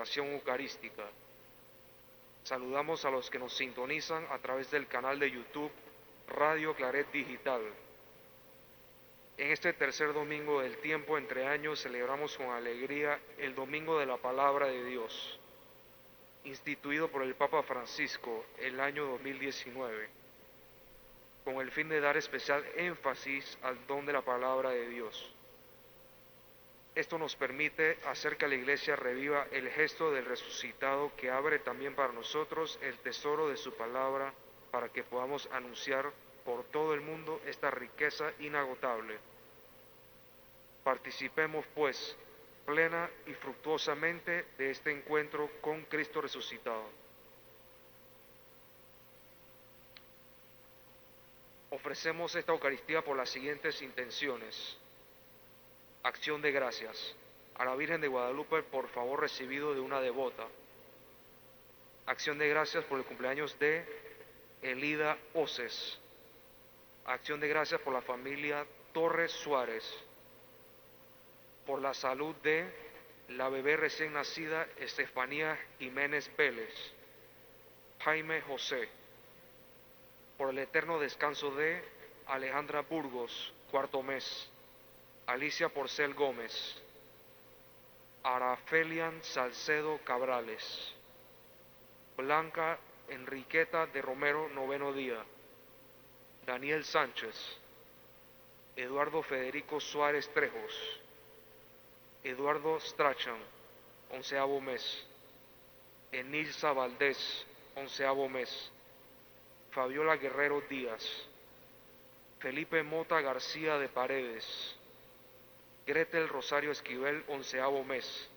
celebración eucarística. Saludamos a los que nos sintonizan a través del canal de YouTube Radio Claret Digital. En este tercer domingo del tiempo entre años celebramos con alegría el Domingo de la Palabra de Dios, instituido por el Papa Francisco el año 2019, con el fin de dar especial énfasis al don de la Palabra de Dios. Esto nos permite hacer que la Iglesia reviva el gesto del resucitado, que abre también para nosotros el tesoro de su palabra, para que podamos anunciar por todo el mundo esta riqueza inagotable. Participemos, pues, plena y fructuosamente de este encuentro con Cristo resucitado. Ofrecemos esta Eucaristía por las siguientes intenciones. Acción de gracias a la Virgen de Guadalupe por favor recibido de una devota. Acción de gracias por el cumpleaños de Elida Oces. Acción de gracias por la familia Torres Suárez. Por la salud de la bebé recién nacida Estefanía Jiménez Vélez. Jaime José. Por el eterno descanso de Alejandra Burgos, cuarto mes. Alicia Porcel Gómez. Arafelian Salcedo Cabrales. Blanca Enriqueta de Romero, noveno día. Daniel Sánchez. Eduardo Federico Suárez Trejos. Eduardo Strachan, onceavo mes. Enilsa Valdés, onceavo mes. Fabiola Guerrero Díaz. Felipe Mota García de Paredes. Gretel Rosario Esquivel, onceavo mes.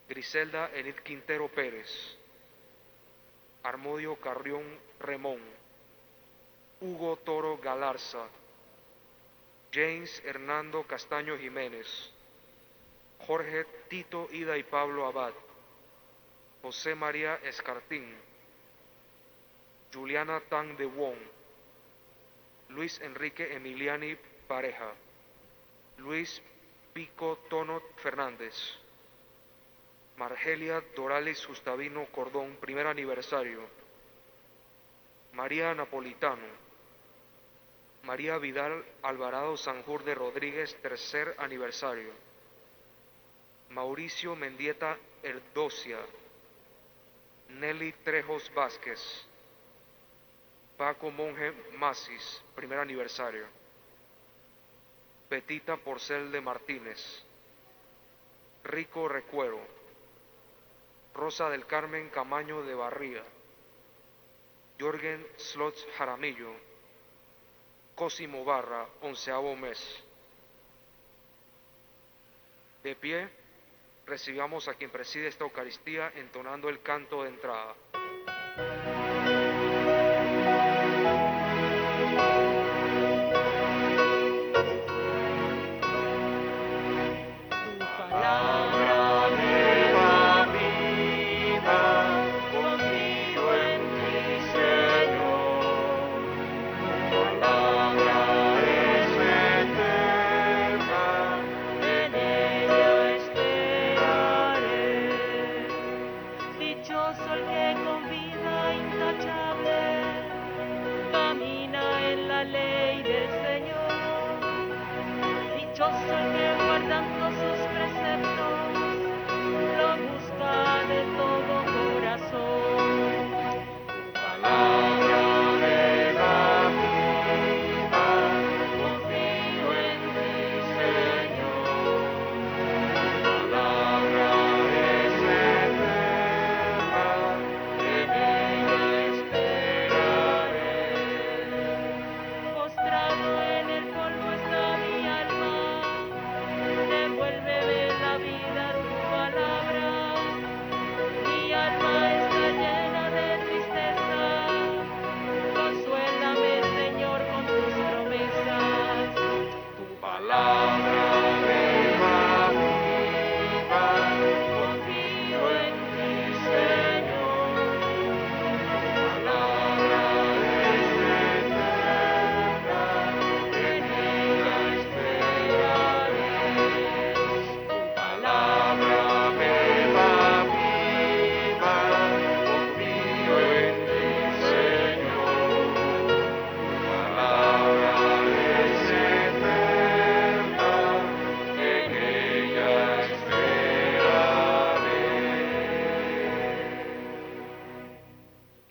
Griselda Enid Quintero Pérez. Armodio Carrión Remón. Hugo Toro Galarza. James Hernando Castaño Jiménez. Jorge Tito Ida y Pablo Abad. José María Escartín. Juliana Tan de Wong. Luis Enrique Emiliani Pareja. Luis Pico Tono Fernández. Margelia Dorales Gustavino Cordón, primer aniversario. María Napolitano. María Vidal Alvarado Sanjurde Rodríguez, tercer aniversario. Mauricio Mendieta Erdocia. Nelly Trejos Vázquez. Paco Monje Macis, primer aniversario. Petita Porcel de Martínez. Rico Recuero. Rosa del Carmen Camaño de Barría. Jorgen Slots Jaramillo. Cosimo Barra, onceavo mes. De pie, recibamos a quien preside esta Eucaristía entonando el canto de entrada. Dichoso el que confía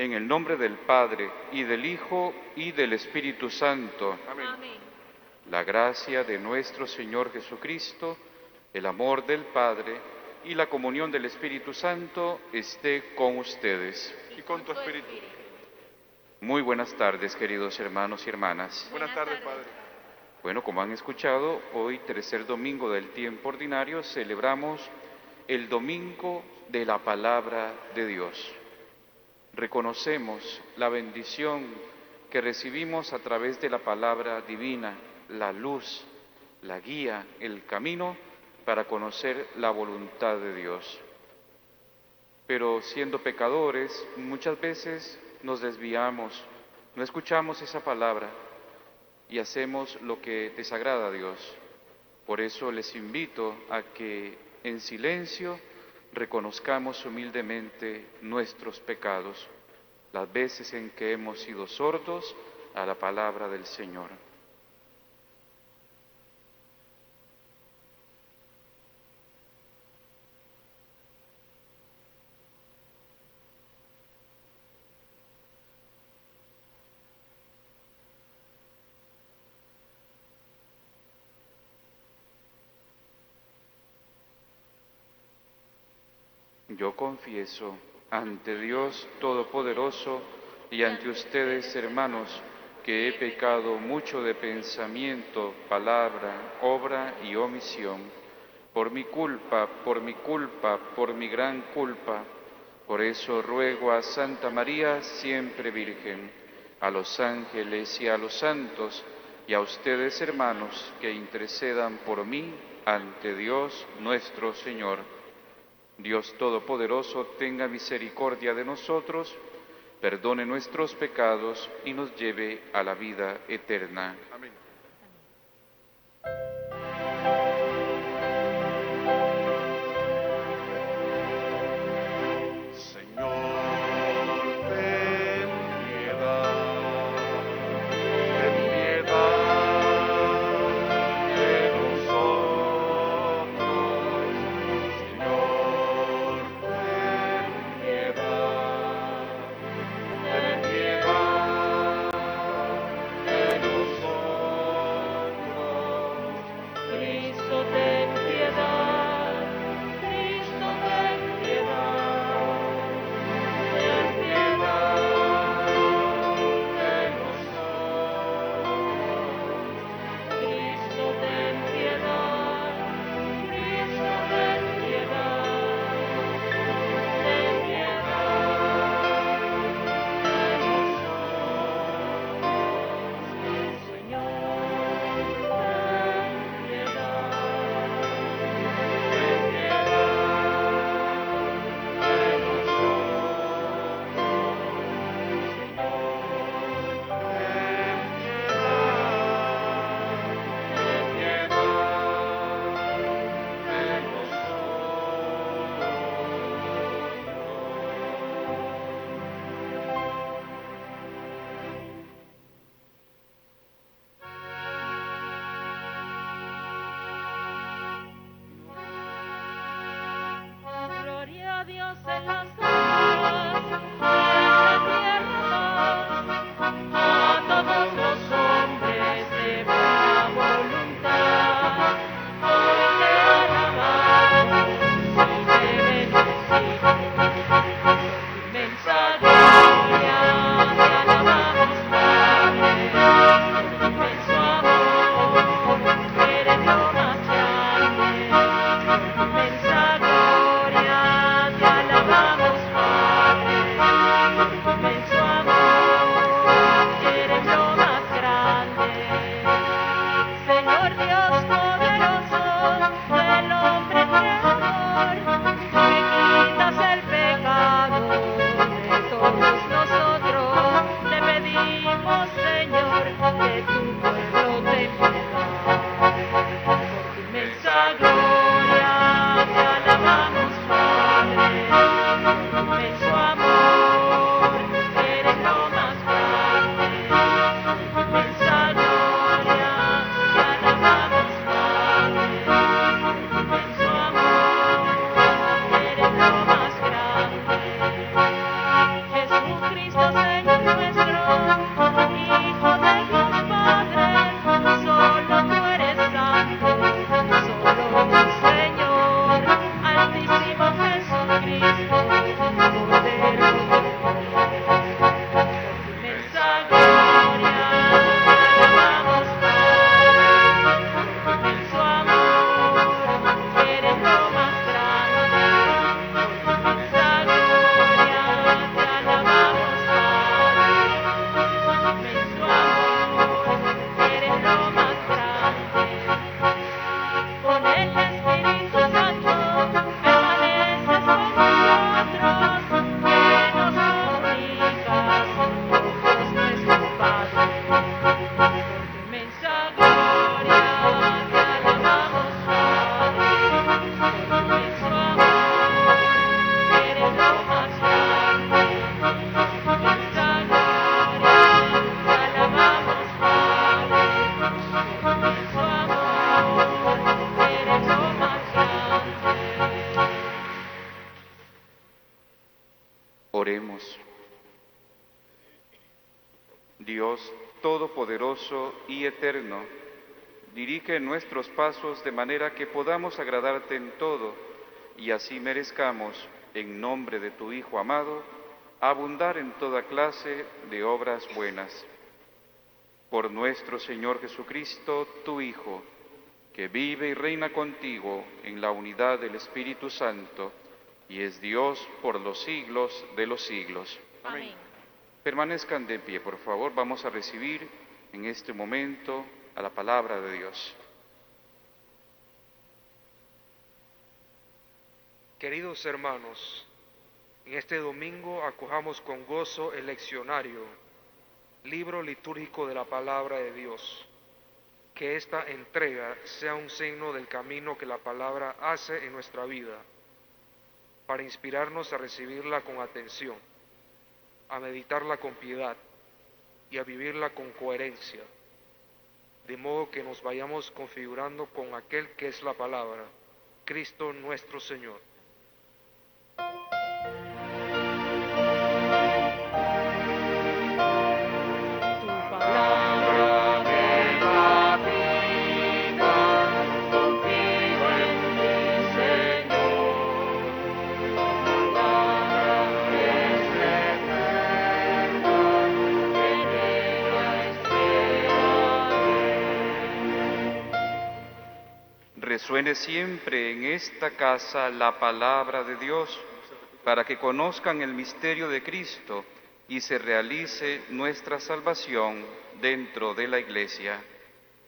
En el nombre del Padre, y del Hijo, y del Espíritu Santo. Amén. La gracia de nuestro Señor Jesucristo, el amor del Padre y la comunión del Espíritu Santo esté con ustedes. Y con tu espíritu. Muy buenas tardes, queridos hermanos y hermanas. Buenas tardes, Padre. Bueno, como han escuchado, hoy, tercer domingo del tiempo ordinario, celebramos el Domingo de la Palabra de Dios. Reconocemos la bendición que recibimos a través de la palabra divina, la luz, la guía, el camino para conocer la voluntad de Dios. Pero siendo pecadores, muchas veces nos desviamos, no escuchamos esa palabra y hacemos lo que desagrada a Dios. Por eso les invito a que en silencio reconozcamos humildemente nuestros pecados, las veces en que hemos sido sordos a la palabra del Señor. Yo confieso ante Dios Todopoderoso y ante ustedes, hermanos, que he pecado mucho de pensamiento, palabra, obra y omisión, por mi culpa, por mi gran culpa. Por eso ruego a Santa María, siempre Virgen, a los ángeles y a los santos, y a ustedes, hermanos, que intercedan por mí ante Dios nuestro Señor. Dios Todopoderoso tenga misericordia de nosotros, perdone nuestros pecados y nos lleve a la vida eterna. Amén. Señor, ten piedad de nosotros. Señor, ten piedad de nosotros. Cristo, ten piedad. Cristo, ten piedad. Ten piedad De nosotros. Cristo, ten piedad. Cristo, ten piedad. Ten piedad de nosotros. Señor, ten piedad. Ten piedad de Gloria a Dios en las alturas, en la tierra a todos los hombres de buena voluntad. Hoy te alabamos y te bendecimos. Inmensa gloria te alabamos, Padre. Inmenso amor eres lo más grande. Inmensa gloria te alabamos, Oremos. Dios Todopoderoso y Eterno, dirige nuestros pasos de manera que podamos agradarte en todo y así merezcamos, en nombre de tu Hijo amado, abundar en toda clase de obras buenas. Por nuestro Señor Jesucristo, tu Hijo, que vive y reina contigo en la unidad del Espíritu Santo, y es Dios por los siglos de los siglos. Amén. Permanezcan de pie, por favor. Vamos a recibir en este momento a la palabra de Dios. Queridos hermanos, en este domingo acojamos con gozo el leccionario, libro litúrgico de la palabra de Dios. Que esta entrega sea un signo del camino que la palabra hace en nuestra vida, para inspirarnos a recibirla con atención, a meditarla con piedad y a vivirla con coherencia, de modo que nos vayamos configurando con aquel que es la palabra, Cristo nuestro Señor. Tu palabra me da vida, confío en ti, Señor. Tu palabra es eterna, en ella esperaré. Resuene siempre en esta casa la palabra de Dios, para que conozcan el misterio de Cristo y se realice nuestra salvación dentro de la Iglesia.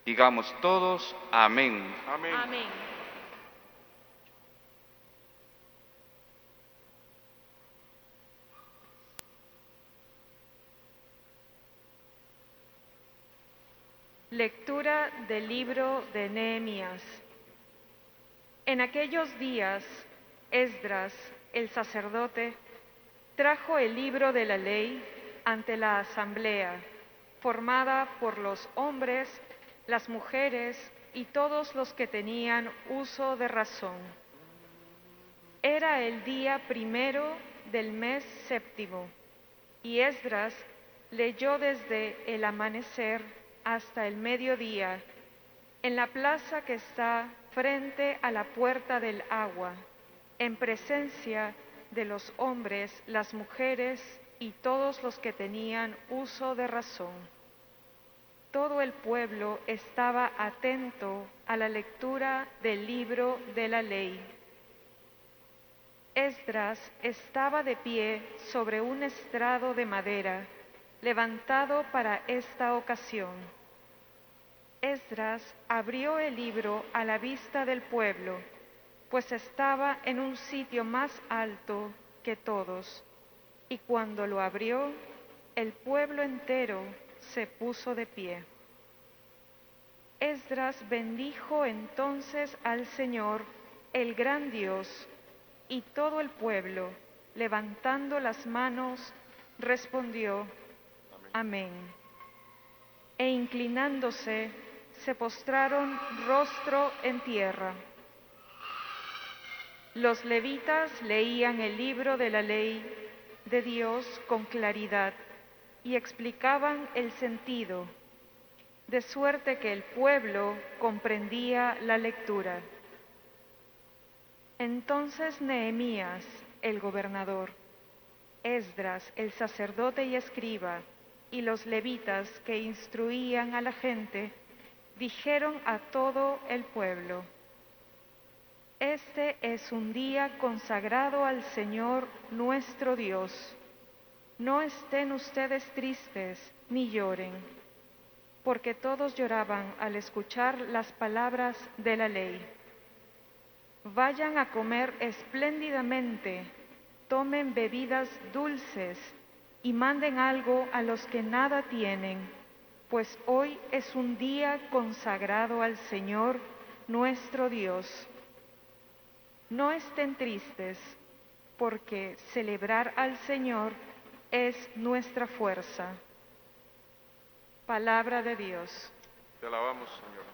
Digamos todos, amén. Amén. Lectura del libro de Nehemías. En aquellos días, Esdras, el sacerdote, trajo el libro de la ley ante la asamblea, formada por los hombres, las mujeres y todos los que tenían uso de razón. Era el día primero del mes séptimo, y Esdras leyó desde el amanecer hasta el mediodía en la plaza que está frente a la puerta del agua, en presencia de los hombres, las mujeres y todos los que tenían uso de razón. Todo el pueblo estaba atento a la lectura del libro de la ley. Esdras estaba de pie sobre un estrado de madera, levantado para esta ocasión. Esdras abrió el libro a la vista del pueblo, pues estaba en un sitio más alto que todos, y cuando lo abrió, el pueblo entero se puso de pie. Esdras bendijo entonces al Señor, el gran Dios, y todo el pueblo, levantando las manos, respondió: Amén. E inclinándose, se postraron rostro en tierra. Los levitas leían el libro de la ley de Dios con claridad y explicaban el sentido, de suerte que el pueblo comprendía la lectura. Entonces Nehemías, el gobernador, Esdras, el sacerdote y escriba, y los levitas que instruían a la gente, dijeron a todo el pueblo: Este es un día consagrado al Señor nuestro Dios. No estén ustedes tristes ni lloren, porque todos lloraban al escuchar las palabras de la ley. Vayan a comer espléndidamente, tomen bebidas dulces y manden algo a los que nada tienen, pues hoy es un día consagrado al Señor nuestro Dios. No estén tristes, porque celebrar al Señor es nuestra fuerza. Palabra de Dios. Te alabamos, Señor.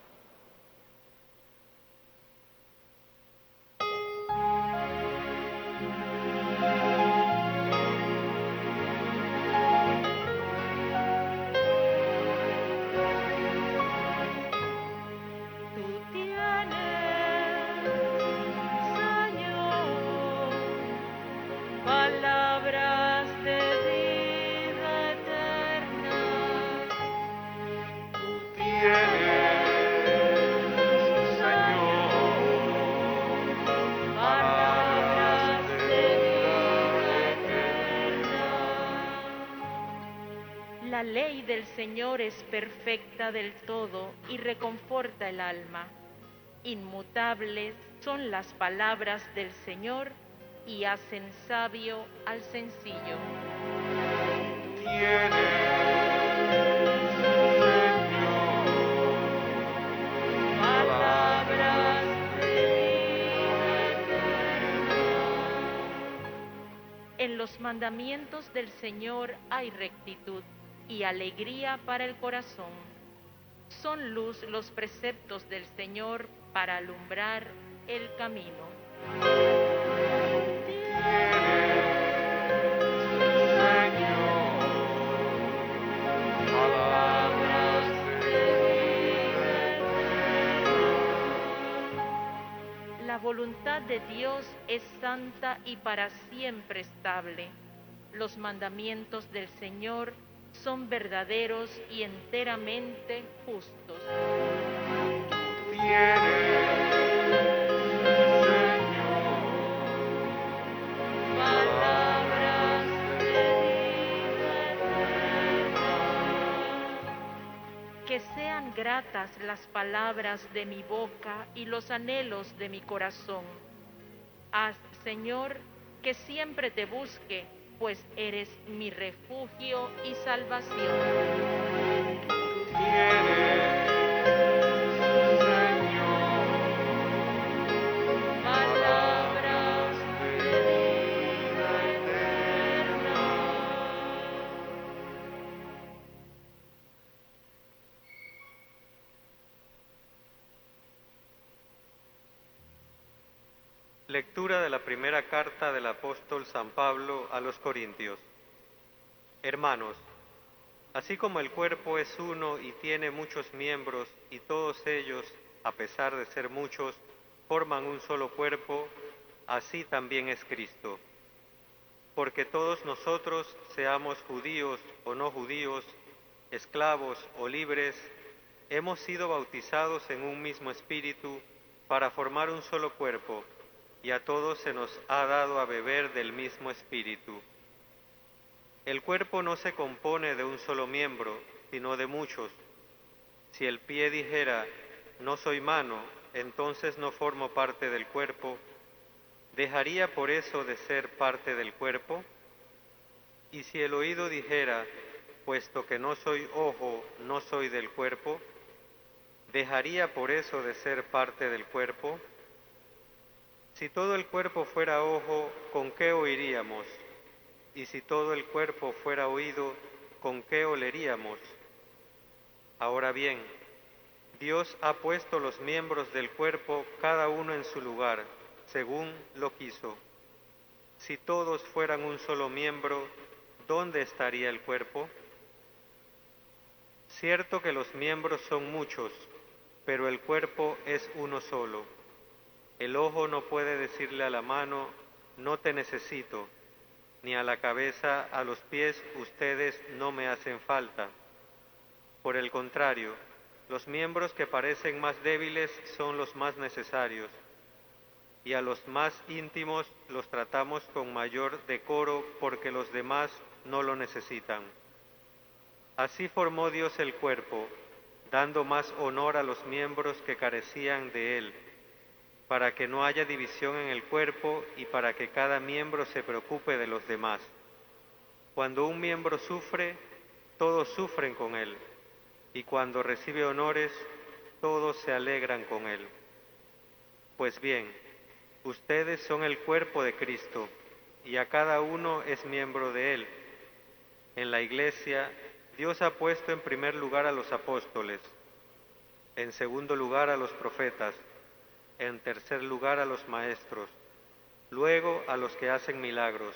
palabras de vida eterna. Palabras de vida eterna. La ley del Señor es perfecta del todo y reconforta el alma. Inmutables son las palabras del Señor y hacen sabio al sencillo. Palabras de vida eterna. En los mandamientos del Señor hay rectitud y alegría para el corazón. Son luz los preceptos del Señor para alumbrar el camino. La voluntad de Dios es santa y para siempre estable. Los mandamientos del Señor son verdaderos y enteramente justos. Palabras de vida eterna. Que sean gratas las palabras de mi boca y los anhelos de mi corazón. Haz, Señor, que siempre te busque, pues eres mi refugio y salvación. Palabras de vida eterna. Lectura de la primera carta del apóstol San Pablo a los Corintios. Hermanos, así como el cuerpo es uno y tiene muchos miembros, y todos ellos, a pesar de ser muchos, forman un solo cuerpo, así también es Cristo. Porque todos nosotros, seamos judíos o no judíos, esclavos o libres, hemos sido bautizados en un mismo espíritu para formar un solo cuerpo, y a todos se nos ha dado a beber del mismo espíritu. El cuerpo no se compone de un solo miembro, sino de muchos. Si el pie dijera, no soy mano, entonces no formo parte del cuerpo, ¿dejaría por eso de ser parte del cuerpo? Y si el oído dijera, puesto que no soy ojo, no soy del cuerpo, ¿dejaría por eso de ser parte del cuerpo? Si todo el cuerpo fuera ojo, ¿con qué oiríamos? Y si todo el cuerpo fuera oído, ¿con qué oleríamos? Ahora bien, Dios ha puesto los miembros del cuerpo cada uno en su lugar, según lo quiso. Si todos fueran un solo miembro, ¿dónde estaría el cuerpo? Cierto que los miembros son muchos, pero el cuerpo es uno solo. El ojo no puede decirle a la mano, no te necesito, ni a la cabeza, a los pies, ustedes no me hacen falta. Por el contrario, los miembros que parecen más débiles son los más necesarios, y a los más íntimos los tratamos con mayor decoro porque los demás no lo necesitan. Así formó Dios el cuerpo, dando más honor a los miembros que carecían de él, para que no haya división en el cuerpo y para que cada miembro se preocupe de los demás. Cuando un miembro sufre, todos sufren con él, y cuando recibe honores, todos se alegran con él. Pues bien, ustedes son el cuerpo de Cristo, y a cada uno es miembro de él. En la Iglesia, Dios ha puesto en primer lugar a los apóstoles, en segundo lugar a los profetas, en tercer lugar a los maestros, luego a los que hacen milagros,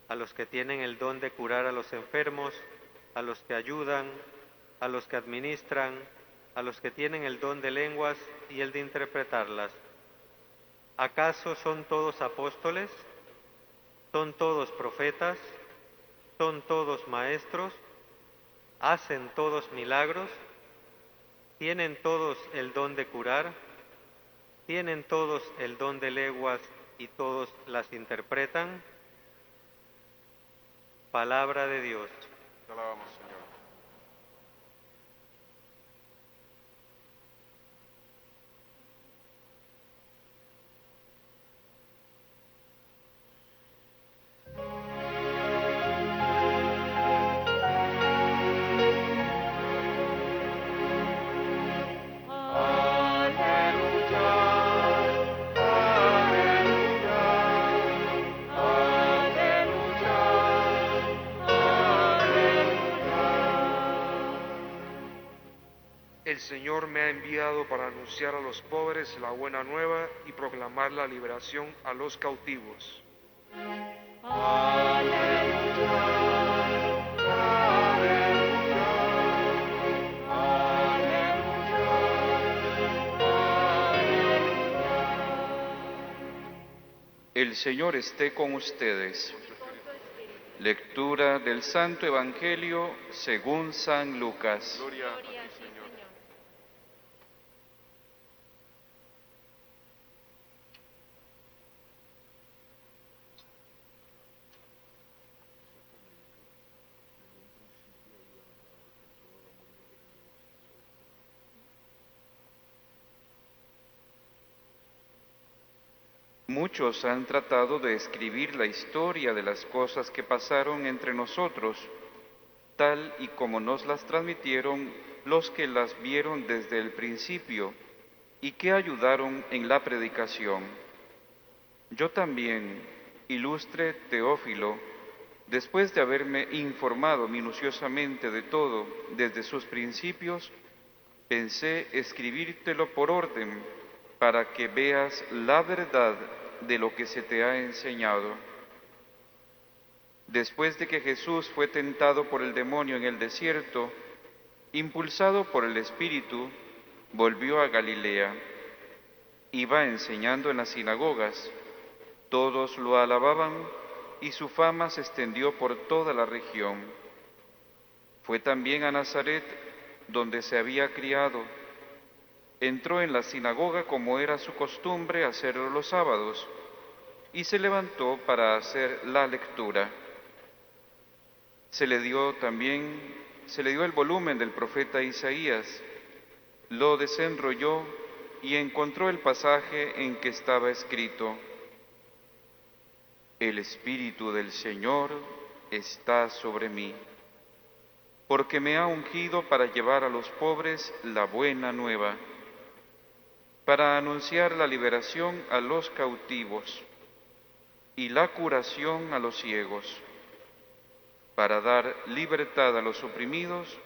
a los que tienen el don de curar a los enfermos, a los que ayudan, a los que administran, a los que tienen el don de lenguas y el de interpretarlas. ¿Acaso son todos apóstoles? ¿Son todos profetas? ¿Son todos maestros? ¿Hacen todos milagros? ¿Tienen todos el don de curar? ¿Tienen todos el don de lenguas y todos las interpretan? Palabra de Dios. Te alabamos, Señor. El Señor me ha enviado para anunciar a los pobres la buena nueva y proclamar la liberación a los cautivos. El Señor esté con ustedes. Lectura del Santo Evangelio según San Lucas. Gloria a ti, Gloria a ti, Señor. Señor. Muchos han tratado de escribir la historia de las cosas que pasaron entre nosotros, tal y como nos las transmitieron los que las vieron desde el principio y que ayudaron en la predicación. Yo también, ilustre Teófilo, después de haberme informado minuciosamente de todo desde sus principios, pensé escribírtelo por orden, para que veas la verdad de lo que se te ha enseñado. Después de que Jesús fue tentado por el demonio en el desierto, impulsado por el Espíritu, volvió a Galilea. Iba enseñando en las sinagogas, todos lo alababan y su fama se extendió por toda la región. Fue también a Nazaret, donde se había criado. Entró en la sinagoga como era su costumbre hacerlo los sábados, y se levantó para hacer la lectura. Se le dio el volumen del profeta Isaías, lo desenrolló y encontró el pasaje en que estaba escrito: El Espíritu del Señor está sobre mí, porque me ha ungido para llevar a los pobres la buena nueva, para anunciar la liberación a los cautivos y la curación a los ciegos, para dar libertad a los oprimidos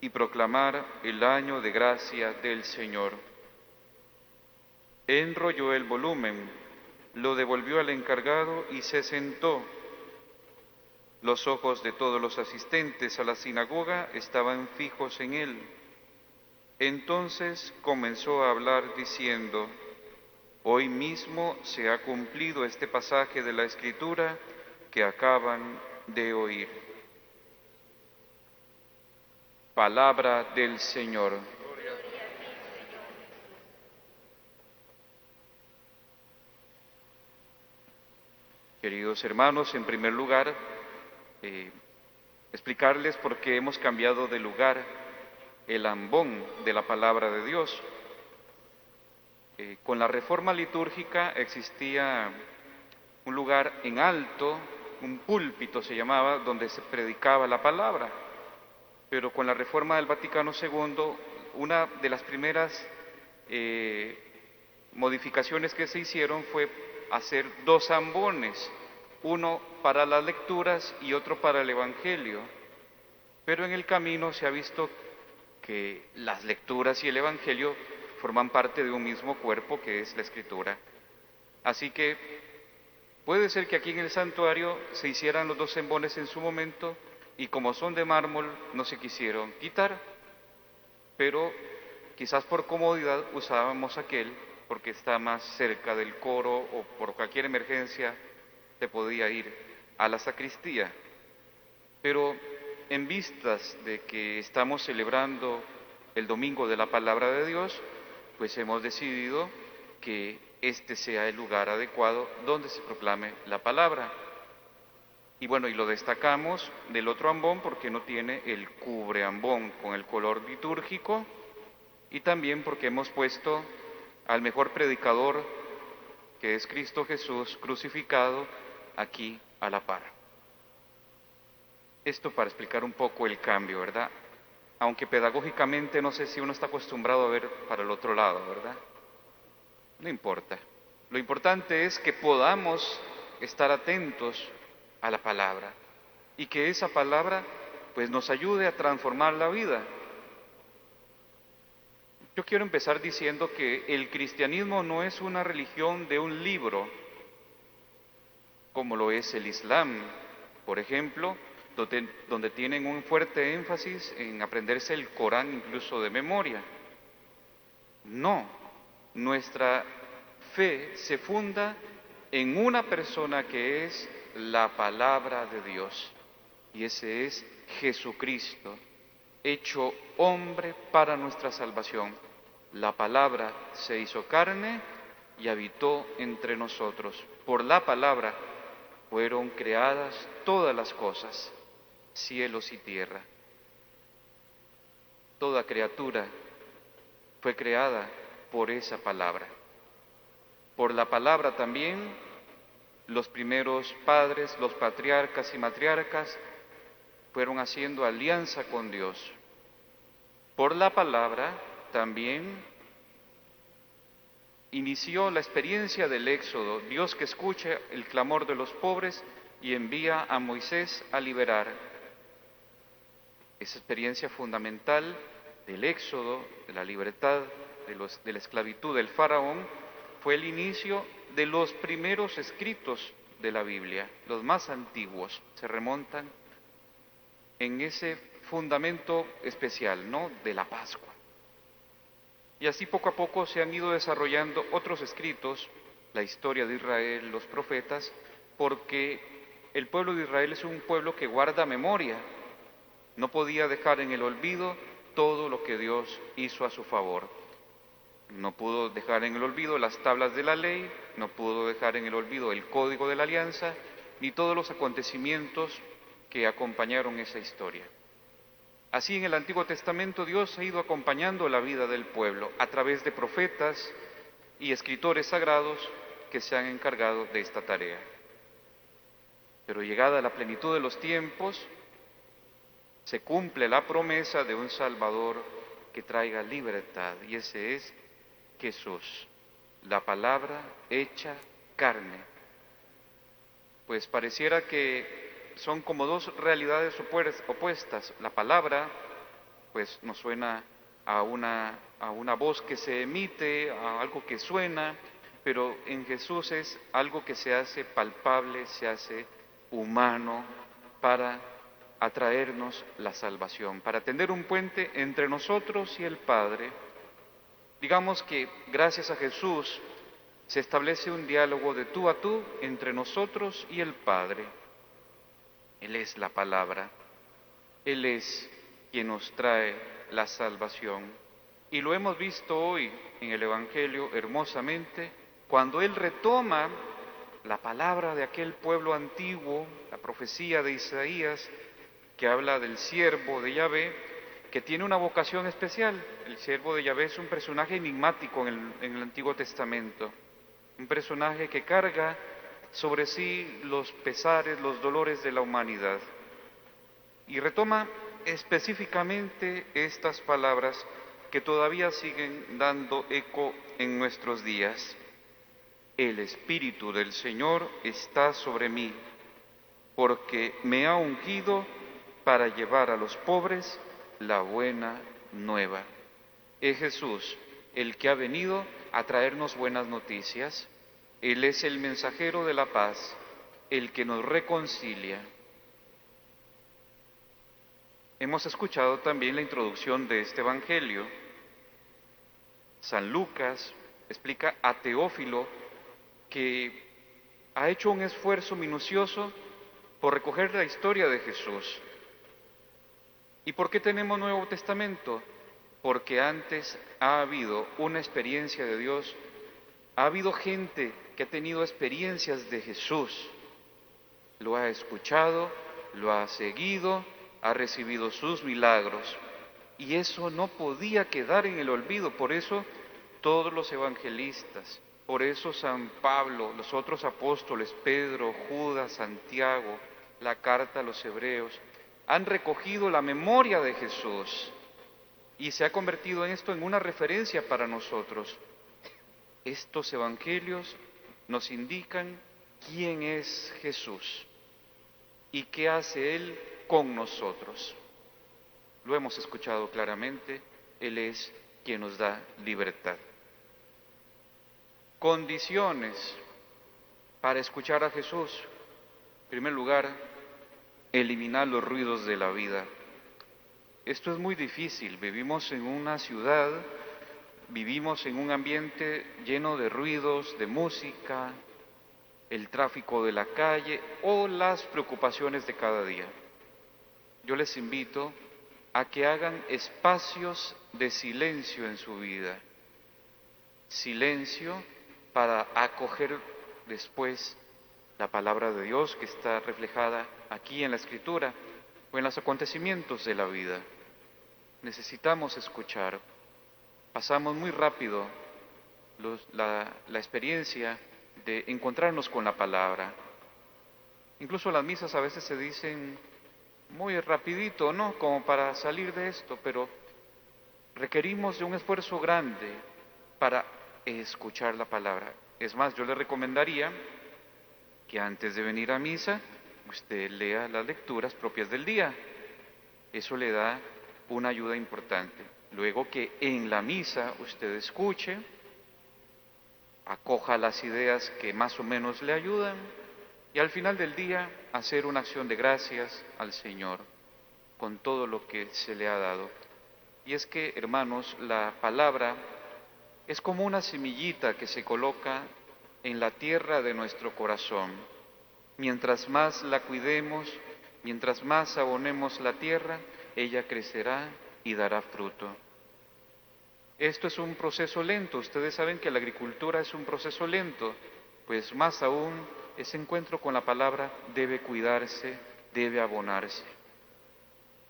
y proclamar el año de gracia del Señor. Enrolló el volumen, lo devolvió al encargado y se sentó. Los ojos de todos los asistentes a la sinagoga estaban fijos en él. Entonces comenzó a hablar diciendo: Hoy mismo se ha cumplido este pasaje de la Escritura que acaban de oír. Palabra del Señor. Queridos hermanos, en primer lugar, explicarles por qué hemos cambiado de lugar el ambón de la palabra de Dios. Con la reforma litúrgica existía un lugar en alto, un púlpito se llamaba, donde se predicaba la palabra. Pero con la reforma del Vaticano II, una de las primeras modificaciones que se hicieron fue hacer dos ambones, uno para las lecturas y otro para el Evangelio. Pero en el camino se ha visto que las lecturas y el Evangelio forman parte de un mismo cuerpo que es la Escritura. Así que puede ser que aquí en el santuario se hicieran los dos embones en su momento y como son de mármol no se quisieron quitar, pero quizás por comodidad usábamos aquel porque está más cerca del coro o por cualquier emergencia se podía ir a la sacristía. Pero en vistas de que estamos celebrando el Domingo de la Palabra de Dios, pues hemos decidido que este sea el lugar adecuado donde se proclame la palabra. Y bueno, y lo destacamos del otro ambón porque no tiene el cubreambón con el color litúrgico, y también porque hemos puesto al mejor predicador, que es Cristo Jesús crucificado, aquí a la par. Esto para explicar un poco el cambio, ¿verdad? Aunque pedagógicamente no sé si uno está acostumbrado a ver para el otro lado, ¿verdad? No importa. Lo importante es que podamos estar atentos a la palabra y que esa palabra pues nos ayude a transformar la vida. Yo quiero empezar diciendo que el cristianismo no es una religión de un libro, como lo es el Islam, por ejemplo, donde tienen un fuerte énfasis en aprenderse el Corán incluso de memoria. No, nuestra fe se funda en una persona que es la palabra de Dios, y ese es Jesucristo, hecho hombre para nuestra salvación. La palabra se hizo carne y habitó entre nosotros. Por la palabra fueron creadas todas las cosas, cielos y tierra. Toda criatura fue creada por esa palabra. Por la palabra también los primeros padres, los patriarcas y matriarcas, fueron haciendo alianza con Dios. Por la palabra también inició la experiencia del Éxodo, Dios que escucha el clamor de los pobres y envía a Moisés a liberar. Esa experiencia fundamental del Éxodo, de la libertad, de la esclavitud del faraón, fue el inicio de los primeros escritos de la Biblia, los más antiguos, se remontan en ese fundamento especial, ¿no?, de la Pascua. Y así poco a poco se han ido desarrollando otros escritos, la historia de Israel, los profetas, porque el pueblo de Israel es un pueblo que guarda memoria, no podía dejar en el olvido todo lo que Dios hizo a su favor. No pudo dejar en el olvido las tablas de la ley, no pudo dejar en el olvido el código de la alianza, ni todos los acontecimientos que acompañaron esa historia. Así en el Antiguo Testamento Dios ha ido acompañando la vida del pueblo a través de profetas y escritores sagrados que se han encargado de esta tarea. Pero llegada la plenitud de los tiempos, se cumple la promesa de un Salvador que traiga libertad, y ese es Jesús, la palabra hecha carne. Pues pareciera que son como dos realidades opuestas. La palabra, pues nos suena a una voz que se emite, a algo que suena, pero en Jesús es algo que se hace palpable, se hace humano para atraernos la salvación, para tender un puente entre nosotros y el Padre. Digamos que gracias a Jesús se establece un diálogo de tú a tú entre nosotros y el Padre. Él es la palabra, Él es quien nos trae la salvación. Y lo hemos visto hoy en el Evangelio hermosamente, cuando Él retoma la palabra de aquel pueblo antiguo, la profecía de Isaías, que habla del siervo de Yahvé, que tiene una vocación especial. El siervo de Yahvé es un personaje enigmático en el Antiguo Testamento, un personaje que carga sobre sí los pesares, los dolores de la humanidad. Y retoma específicamente estas palabras que todavía siguen dando eco en nuestros días. El Espíritu del Señor está sobre mí, porque me ha ungido para llevar a los pobres la buena nueva. Es Jesús el que ha venido a traernos buenas noticias. Él es el mensajero de la paz, el que nos reconcilia. Hemos escuchado también la introducción de este Evangelio. San Lucas explica a Teófilo que ha hecho un esfuerzo minucioso por recoger la historia de Jesús. ¿Y por qué tenemos Nuevo Testamento? Porque antes ha habido una experiencia de Dios, ha habido gente que ha tenido experiencias de Jesús, lo ha escuchado, lo ha seguido, ha recibido sus milagros, y eso no podía quedar en el olvido. Por eso todos los evangelistas, por eso San Pablo, los otros apóstoles, Pedro, Judas, Santiago, la carta a los hebreos, han recogido la memoria de Jesús y se ha convertido en esto en una referencia para nosotros. Estos evangelios nos indican quién es Jesús y qué hace Él con nosotros. Lo hemos escuchado claramente, Él es quien nos da libertad. Condiciones para escuchar a Jesús. En primer lugar, eliminar los ruidos de la vida. Esto es muy difícil, vivimos en una ciudad, vivimos en un ambiente lleno de ruidos, de música, el tráfico de la calle o las preocupaciones de cada día. Yo les invito a que hagan espacios de silencio en su vida. Silencio para acoger después la palabra de Dios que está reflejada aquí en la Escritura o en los acontecimientos de la vida. Necesitamos escuchar. Pasamos muy rápido la experiencia de encontrarnos con la palabra. Incluso las misas a veces se dicen muy rapidito, ¿no? Como para salir de esto, pero requerimos de un esfuerzo grande para escuchar la palabra. Es más, yo le recomendaría que antes de venir a misa, usted lea las lecturas propias del día. Eso le da una ayuda importante. Luego que en la misa usted escuche, acoja las ideas que más o menos le ayudan y al final del día hacer una acción de gracias al Señor con todo lo que se le ha dado. Y es que, hermanos, la palabra es como una semillita que se coloca en la tierra de nuestro corazón. Mientras más la cuidemos, mientras más abonemos la tierra, ella crecerá y dará fruto. Esto es un proceso lento. Ustedes saben que la agricultura es un proceso lento, pues más aún ese encuentro con la palabra debe cuidarse, debe abonarse.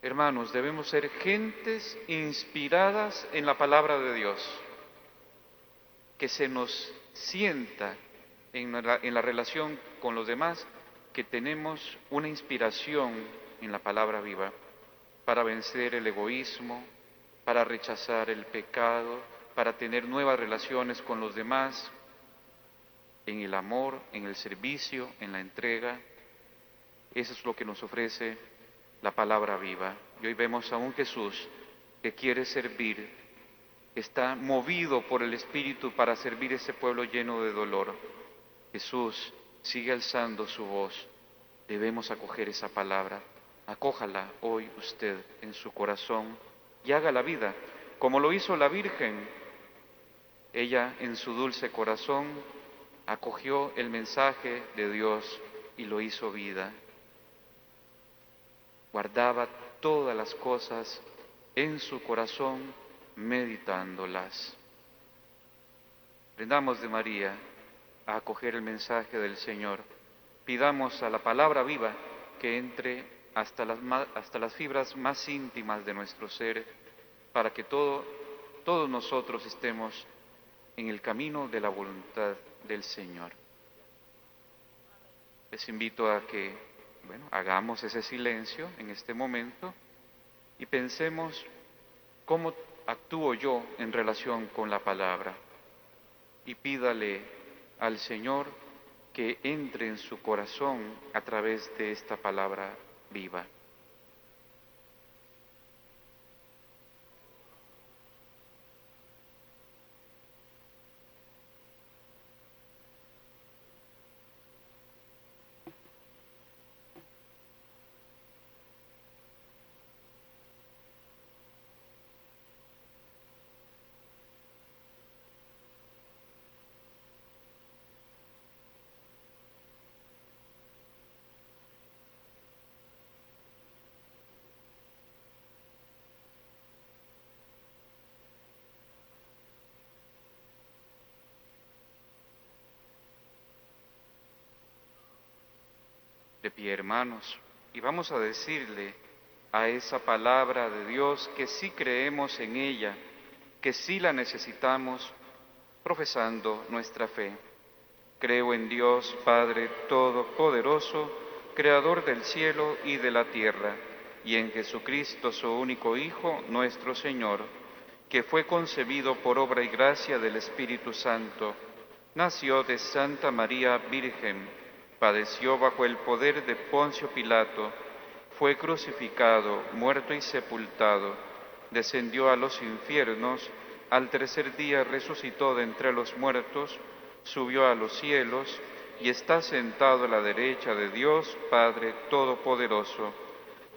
Hermanos, debemos ser gentes inspiradas en la palabra de Dios, que se nos sienta en la relación con los demás, que tenemos una inspiración en la palabra viva para vencer el egoísmo, para rechazar el pecado, para tener nuevas relaciones con los demás, en el amor, en el servicio, en la entrega. Eso es lo que nos ofrece la palabra viva. Y hoy vemos a un Jesús que quiere servir, que está movido por el Espíritu para servir a ese pueblo lleno de dolor. Jesús sigue alzando su voz. Debemos acoger esa palabra. Acójala hoy usted en su corazón y haga la vida, como lo hizo la Virgen. Ella en su dulce corazón acogió el mensaje de Dios y lo hizo vida. Guardaba todas las cosas en su corazón, meditándolas. Aprendamos de María a acoger el mensaje del Señor. Pidamos a la palabra viva que entre hasta las fibras más íntimas de nuestro ser, para que todos nosotros estemos en el camino de la voluntad del Señor. Les invito a que, hagamos ese silencio en este momento y pensemos cómo actúo yo en relación con la palabra, y pídale al Señor que entre en su corazón a través de esta palabra viva. De pie, hermanos, y vamos a decirle a esa palabra de Dios que sí creemos en ella, que sí la necesitamos, profesando nuestra fe. Creo en Dios, Padre Todopoderoso, Creador del cielo y de la tierra, y en Jesucristo, su único Hijo, nuestro Señor, que fue concebido por obra y gracia del Espíritu Santo, nació de Santa María Virgen, padeció bajo el poder de Poncio Pilato, fue crucificado, muerto y sepultado, descendió a los infiernos, al tercer día resucitó de entre los muertos, subió a los cielos y está sentado a la derecha de Dios Padre Todopoderoso.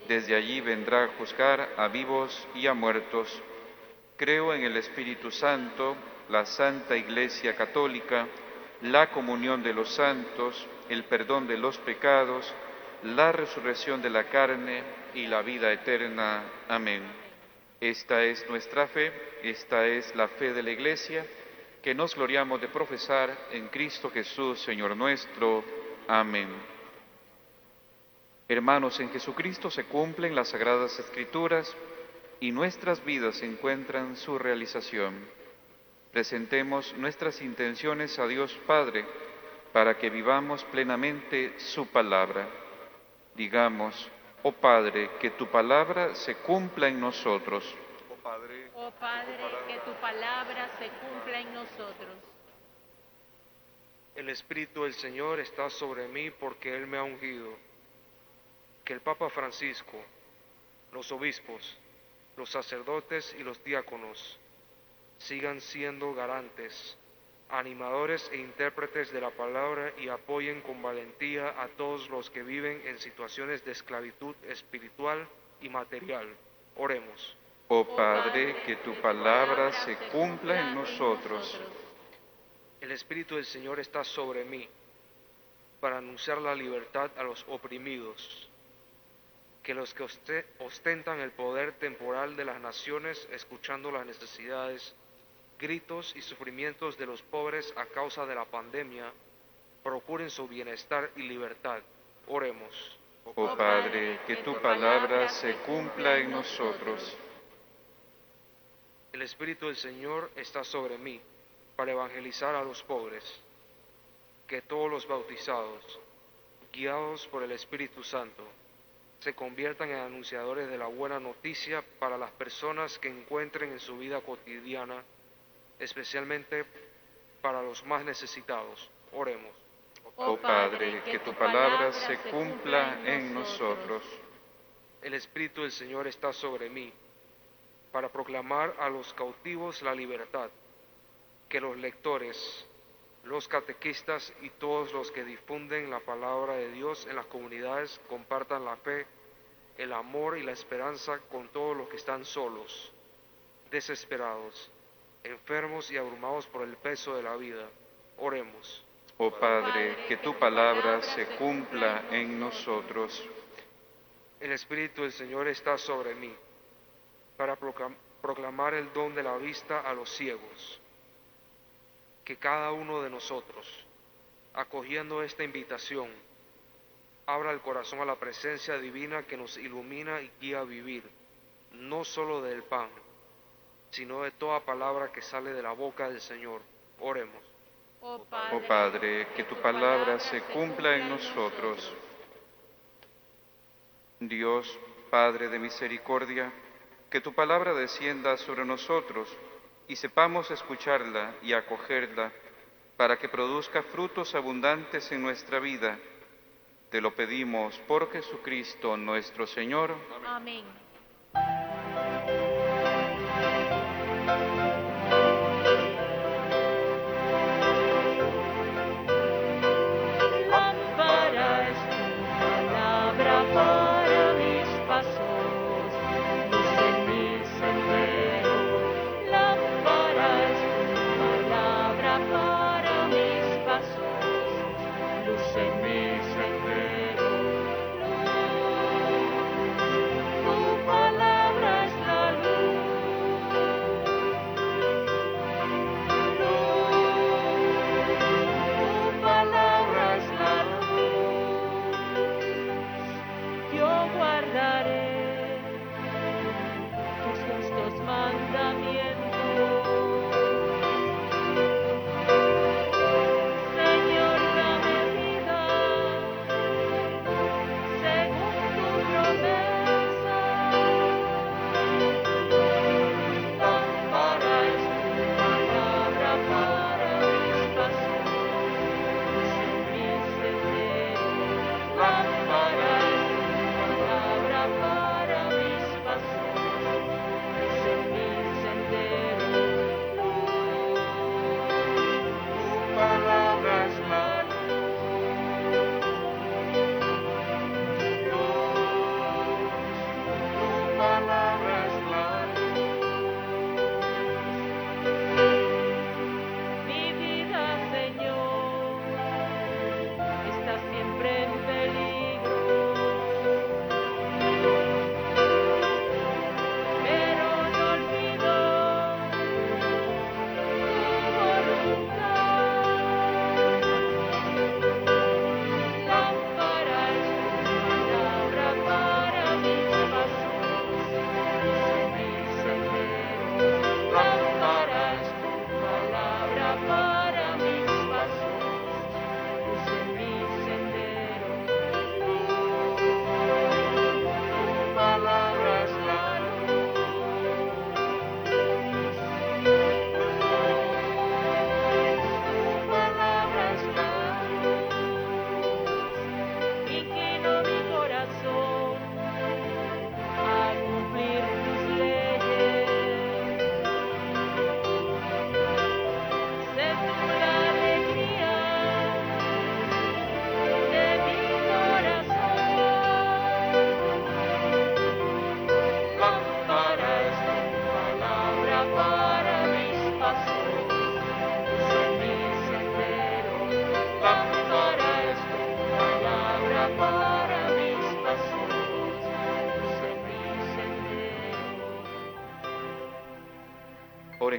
Desde allí vendrá a juzgar a vivos y a muertos. Creo en el Espíritu Santo, la Santa Iglesia Católica, la comunión de los santos, el perdón de los pecados, la resurrección de la carne y la vida eterna. Amén. Esta es nuestra fe, esta es la fe de la Iglesia, que nos gloriamos de profesar en Cristo Jesús, Señor nuestro. Amén. Hermanos, en Jesucristo se cumplen las Sagradas Escrituras y nuestras vidas encuentran su realización. Presentemos nuestras intenciones a Dios Padre para que vivamos plenamente su palabra. Digamos: oh Padre, que tu palabra se cumpla en nosotros. Oh Padre, que tu palabra se cumpla en nosotros. El Espíritu del Señor está sobre mí porque Él me ha ungido. Que el Papa Francisco, los obispos, los sacerdotes y los diáconos sigan siendo garantes, animadores e intérpretes de la palabra y apoyen con valentía a todos los que viven en situaciones de esclavitud espiritual y material. Oremos. Oh Padre, que tu palabra se cumpla en nosotros. El Espíritu del Señor está sobre mí para anunciar la libertad a los oprimidos, que los que ostentan el poder temporal de las naciones, escuchando las necesidades, gritos y sufrimientos de los pobres a causa de la pandemia, procuren su bienestar y libertad. Oremos. Oh Padre, que tu palabra se cumpla en nosotros. El Espíritu del Señor está sobre mí para evangelizar a los pobres, que todos los bautizados, guiados por el Espíritu Santo, se conviertan en anunciadores de la buena noticia para las personas que encuentren en su vida cotidiana, especialmente para los más necesitados. Oremos. Oh Padre, que tu palabra se cumpla en nosotros. El Espíritu del Señor está sobre mí para proclamar a los cautivos la libertad, que los lectores, los catequistas y todos los que difunden la palabra de Dios en las comunidades compartan la fe, el amor y la esperanza con todos los que están solos, desesperados, enfermos y abrumados por el peso de la vida. Oremos. Oh Padre, que tu palabra se cumpla en nosotros. El Espíritu del Señor está sobre mí para proclamar el don de la vista a los ciegos. Que cada uno de nosotros, acogiendo esta invitación, abra el corazón a la presencia divina que nos ilumina y guía a vivir, no solo del pan, sino de toda palabra que sale de la boca del Señor. Oremos. Oh Padre, que tu palabra se cumpla en nosotros. Dios, Padre de misericordia, que tu palabra descienda sobre nosotros y sepamos escucharla y acogerla para que produzca frutos abundantes en nuestra vida. Te lo pedimos por Jesucristo nuestro Señor. Amén. Lámpara es tu palabra para mis pasos, luz en mi sendero. Lámpara es tu palabra para mis pasos, luz en mi sendero. Tu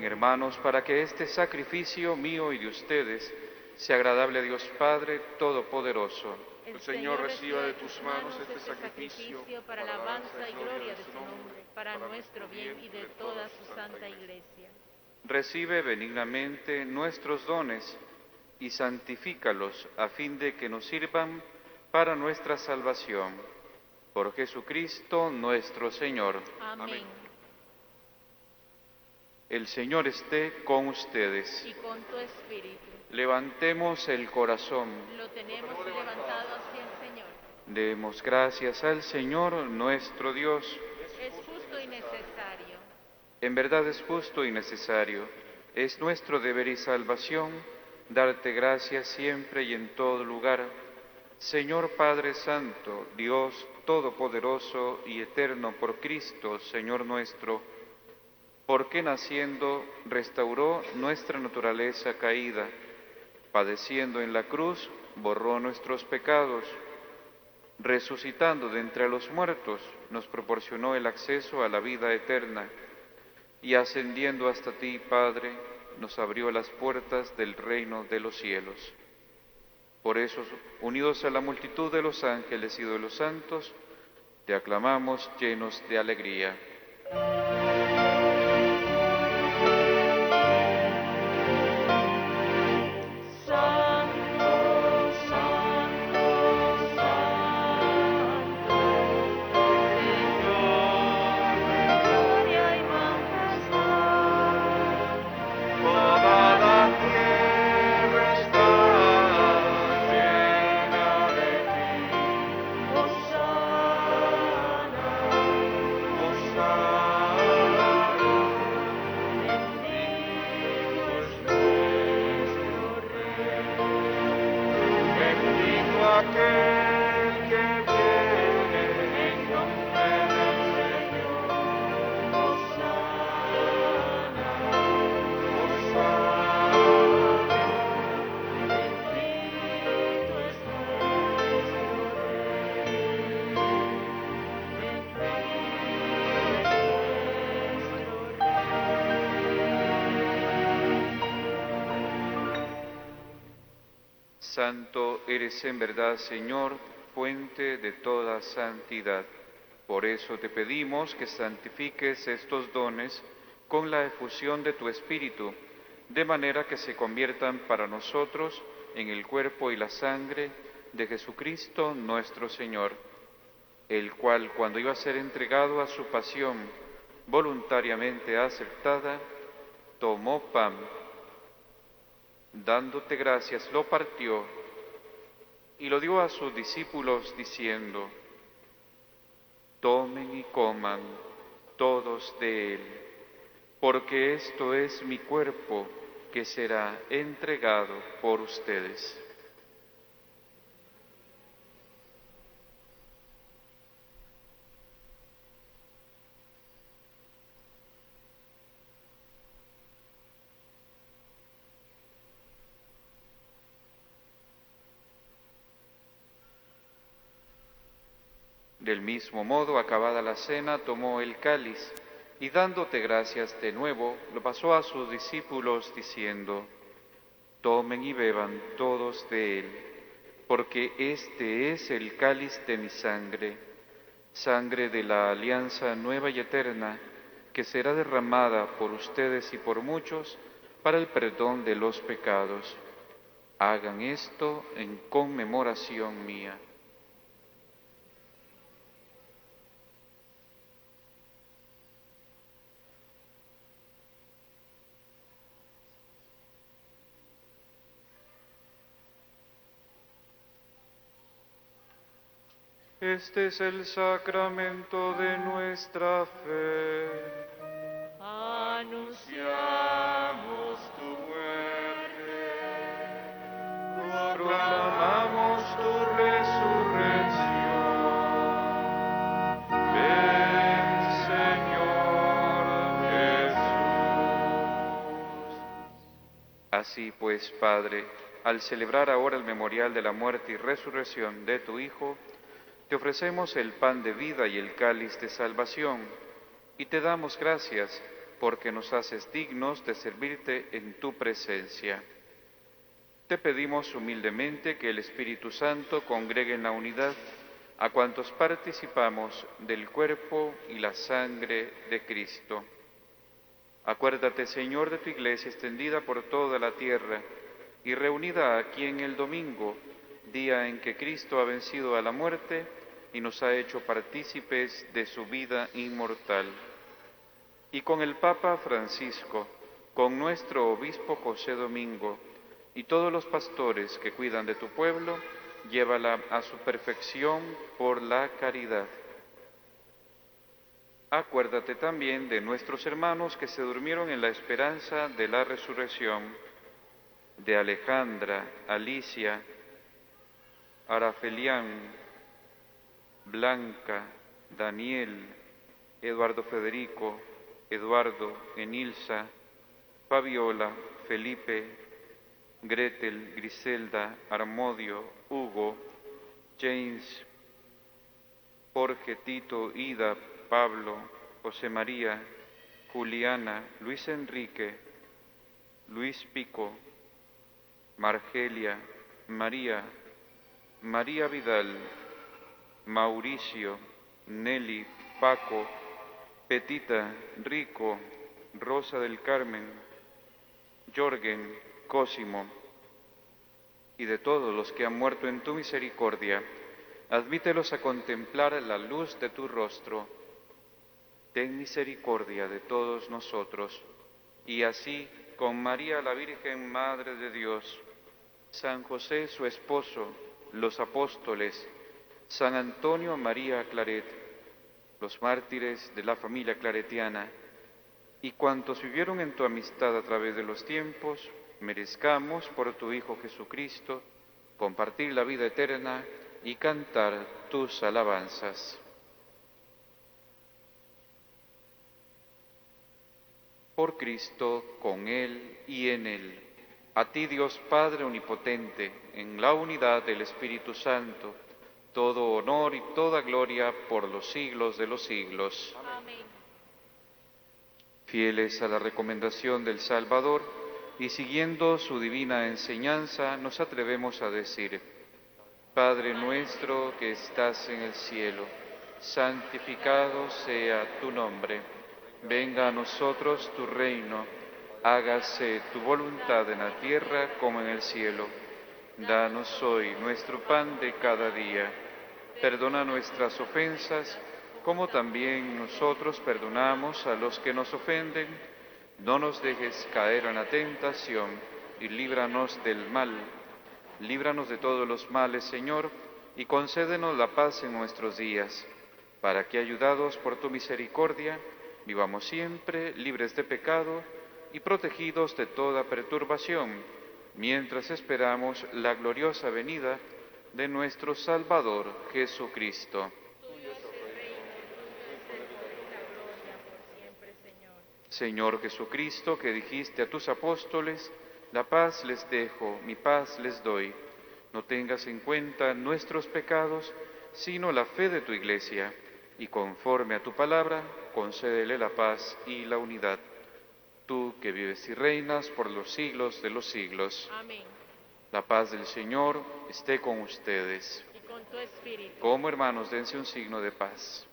Oren, hermanos, para que este sacrificio mío y de ustedes sea agradable a Dios Padre Todopoderoso. El Señor reciba de tus manos este sacrificio para alabanza y gloria de su nombre, para nuestro bien y de toda su santa Iglesia. Recibe benignamente nuestros dones y santifícalos a fin de que nos sirvan para nuestra salvación. Por Jesucristo nuestro Señor. Amén. El Señor esté con ustedes. Y con tu espíritu. Levantemos el corazón. Lo tenemos levantado hacia el Señor. Demos gracias al Señor nuestro Dios. Es justo y necesario. En verdad es justo y necesario. Es nuestro deber y salvación darte gracias siempre y en todo lugar. Señor Padre Santo, Dios Todopoderoso y Eterno por Cristo, Señor nuestro, porque naciendo restauró nuestra naturaleza caída, padeciendo en la cruz borró nuestros pecados, resucitando de entre los muertos nos proporcionó el acceso a la vida eterna, y ascendiendo hasta ti, Padre, nos abrió las puertas del reino de los cielos. Por eso, unidos a la multitud de los ángeles y de los santos, te aclamamos llenos de alegría. Santo eres en verdad, Señor, fuente de toda santidad. Por eso te pedimos que santifiques estos dones con la efusión de tu Espíritu, de manera que se conviertan para nosotros en el cuerpo y la sangre de Jesucristo nuestro Señor, el cual, cuando iba a ser entregado a su pasión voluntariamente aceptada, tomó pan, dándote gracias, lo partió y lo dio a sus discípulos diciendo: tomen y coman todos de él, porque esto es mi cuerpo que será entregado por ustedes. Del mismo modo, acabada la cena, tomó el cáliz y dándote gracias de nuevo, lo pasó a sus discípulos diciendo: tomen y beban todos de él, porque este es el cáliz de mi sangre, sangre de la alianza nueva y eterna, que será derramada por ustedes y por muchos para el perdón de los pecados. Hagan esto en conmemoración mía. Este es el sacramento de nuestra fe. Anunciamos tu muerte, Proclamamos tu resurrección. Ven, Señor Jesús. Así pues, Padre, al celebrar ahora el memorial de la muerte y resurrección de tu Hijo, te ofrecemos el pan de vida y el cáliz de salvación, y te damos gracias porque nos haces dignos de servirte en tu presencia. Te pedimos humildemente que el Espíritu Santo congregue en la unidad a cuantos participamos del cuerpo y la sangre de Cristo. Acuérdate, Señor, de tu Iglesia extendida por toda la tierra y reunida aquí en el domingo, día en que Cristo ha vencido a la muerte y nos ha hecho partícipes de su vida inmortal. Y con el Papa Francisco, con nuestro obispo José Domingo y todos los pastores que cuidan de tu pueblo, llévala a su perfección por la caridad. Acuérdate también de nuestros hermanos que se durmieron en la esperanza de la resurrección, de Alejandra, Alicia, Arafelián, Blanca, Daniel, Eduardo Federico, Eduardo, Enilsa, Fabiola, Felipe, Gretel, Griselda, Armodio, Hugo, James, Jorge, Tito, Ida, Pablo, José María, Juliana, Luis Enrique, Luis Pico, Margelia, María, María Vidal, Mauricio, Nelly, Paco, Petita, Rico, Rosa del Carmen, Jorgen, Cosimo, y de todos los que han muerto en tu misericordia, admítelos a contemplar la luz de tu rostro. Ten misericordia de todos nosotros, y así, con María la Virgen, Madre de Dios, San José su esposo, los apóstoles, San Antonio María Claret, los mártires de la familia claretiana, y cuantos vivieron en tu amistad a través de los tiempos, merezcamos por tu Hijo Jesucristo compartir la vida eterna y cantar tus alabanzas. Por Cristo, con Él y en Él, a ti Dios Padre Omnipotente, en la unidad del Espíritu Santo, todo honor y toda gloria por los siglos de los siglos. Amén. Fieles a la recomendación del Salvador y siguiendo su divina enseñanza, nos atrevemos a decir: Padre nuestro que estás en el cielo, santificado sea tu nombre. Venga a nosotros tu reino, hágase tu voluntad en la tierra como en el cielo. Danos hoy nuestro pan de cada día. Perdona nuestras ofensas, como también nosotros perdonamos a los que nos ofenden. No nos dejes caer en la tentación y líbranos del mal. Líbranos de todos los males, Señor, y concédenos la paz en nuestros días, para que, ayudados por tu misericordia, vivamos siempre libres de pecado y protegidos de toda perturbación, mientras esperamos la gloriosa venida de nuestro Salvador Jesucristo. Señor Jesucristo, que dijiste a tus apóstoles: la paz les dejo, mi paz les doy. No tengas en cuenta nuestros pecados, sino la fe de tu Iglesia, y conforme a tu palabra, concédele la paz y la unidad. Tú que vives y reinas por los siglos de los siglos. Amén. La paz del Señor esté con ustedes. Y con tu espíritu. Como hermanos, dense un signo de paz.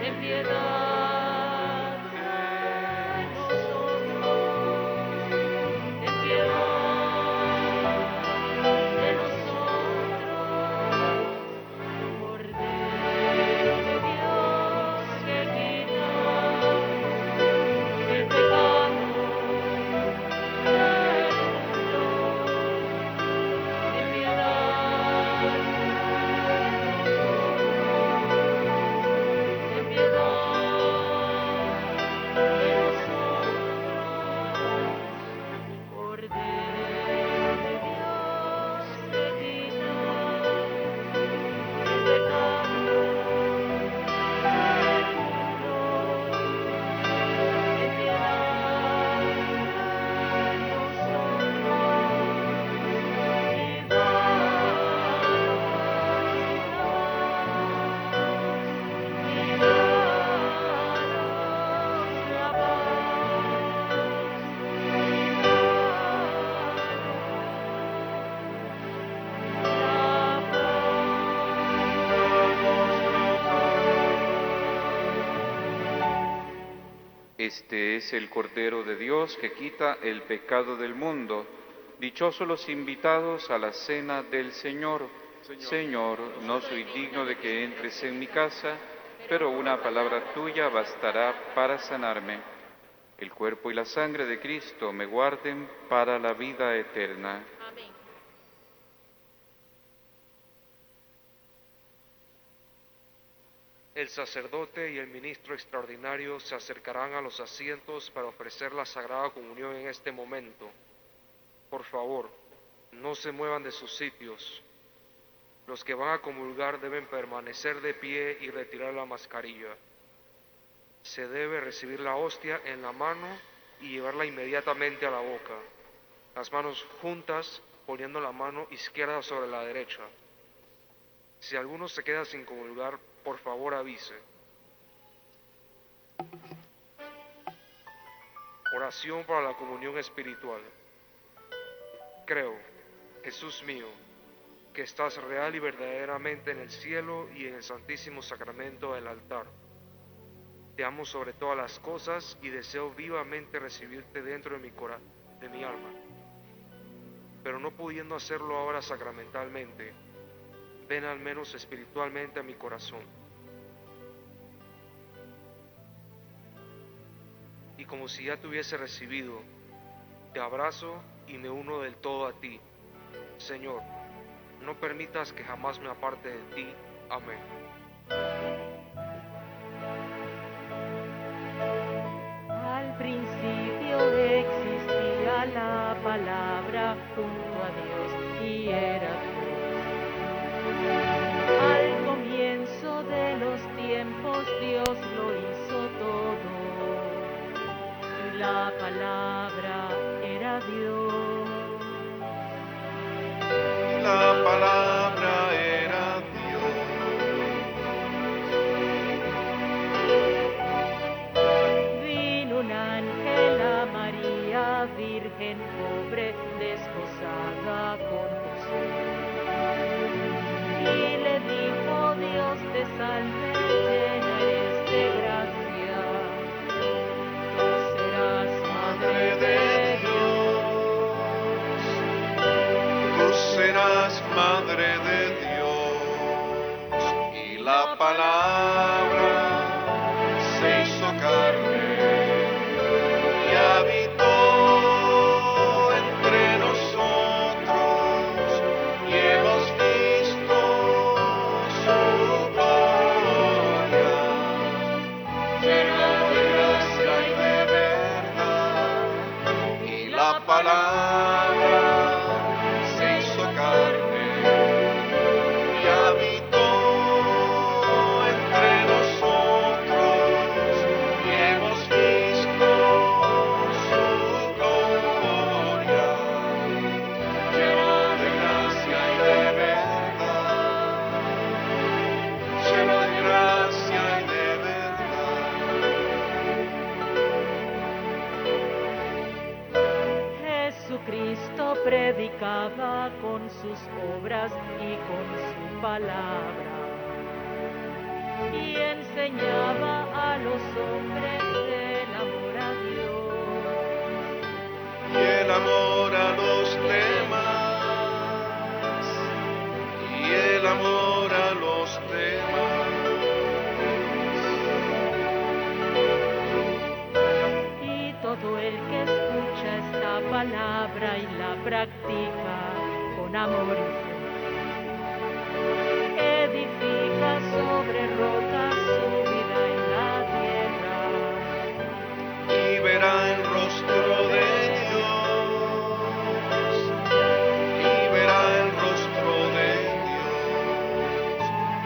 Ten piedad. Este es el Cordero de Dios que quita el pecado del mundo. Dichosos los invitados a la cena del Señor. Señor, no soy digno de que entres en mi casa, pero una palabra tuya bastará para sanarme. El cuerpo y la sangre de Cristo me guarden para la vida eterna. Amén. El sacerdote y el ministro extraordinario se acercarán a los asientos para ofrecer la Sagrada Comunión en este momento. Por favor, no se muevan de sus sitios. Los que van a comulgar deben permanecer de pie y retirar la mascarilla. Se debe recibir la hostia en la mano y llevarla inmediatamente a la boca. Las manos juntas, poniendo la mano izquierda sobre la derecha. Si alguno se queda sin comulgar, por favor avise. Oración para la comunión espiritual. Creo, Jesús mío, que estás real y verdaderamente en el cielo y en el santísimo sacramento del altar. Te amo sobre todas las cosas y deseo vivamente recibirte dentro de mi alma. Pero no pudiendo hacerlo ahora sacramentalmente, ven al menos espiritualmente a mi corazón. Y como si ya te hubiese recibido, te abrazo y me uno del todo a ti. Señor, no permitas que jamás me aparte de ti. Amén. Al principio existía la palabra junto a Dios y era Dios. Al comienzo de los tiempos Dios lo hizo todo y la palabra era Dios. La palabra era Dios. Vino un ángel a María, virgen pobre, desposada con José. Y le dijo, Dios te salve, llena eres de gracia. Tú serás madre de Dios. Tú serás madre de Dios. Y la palabra se hizo carne y habitó entre nosotros y hemos visto su gloria, llena de gracia y de verdad. Y la palabra se hizo carne y habitó entre nosotros y hemos visto su gloria, llena de gracia y de verdad, llena de gracia y de verdad. Jesucristo predicaba con sus obras y con su palabra y enseñaba a los hombres el amor a Dios. Y el amor a los demás, y el amor a los demás. Y todo el que escucha esta palabra y la practica con amor y fe, edifica sobre rocas su vida en la tierra. Y verá el rostro de Dios, y verá el rostro de Dios.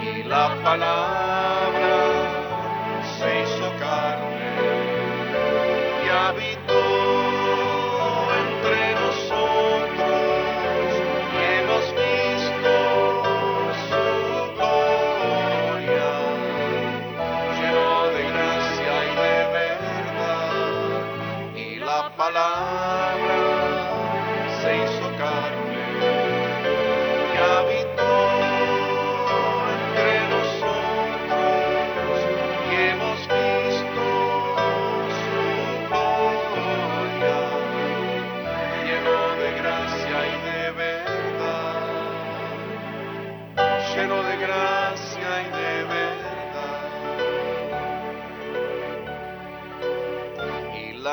Y la palabra se hizo carne y habitó entre nosotros y hemos visto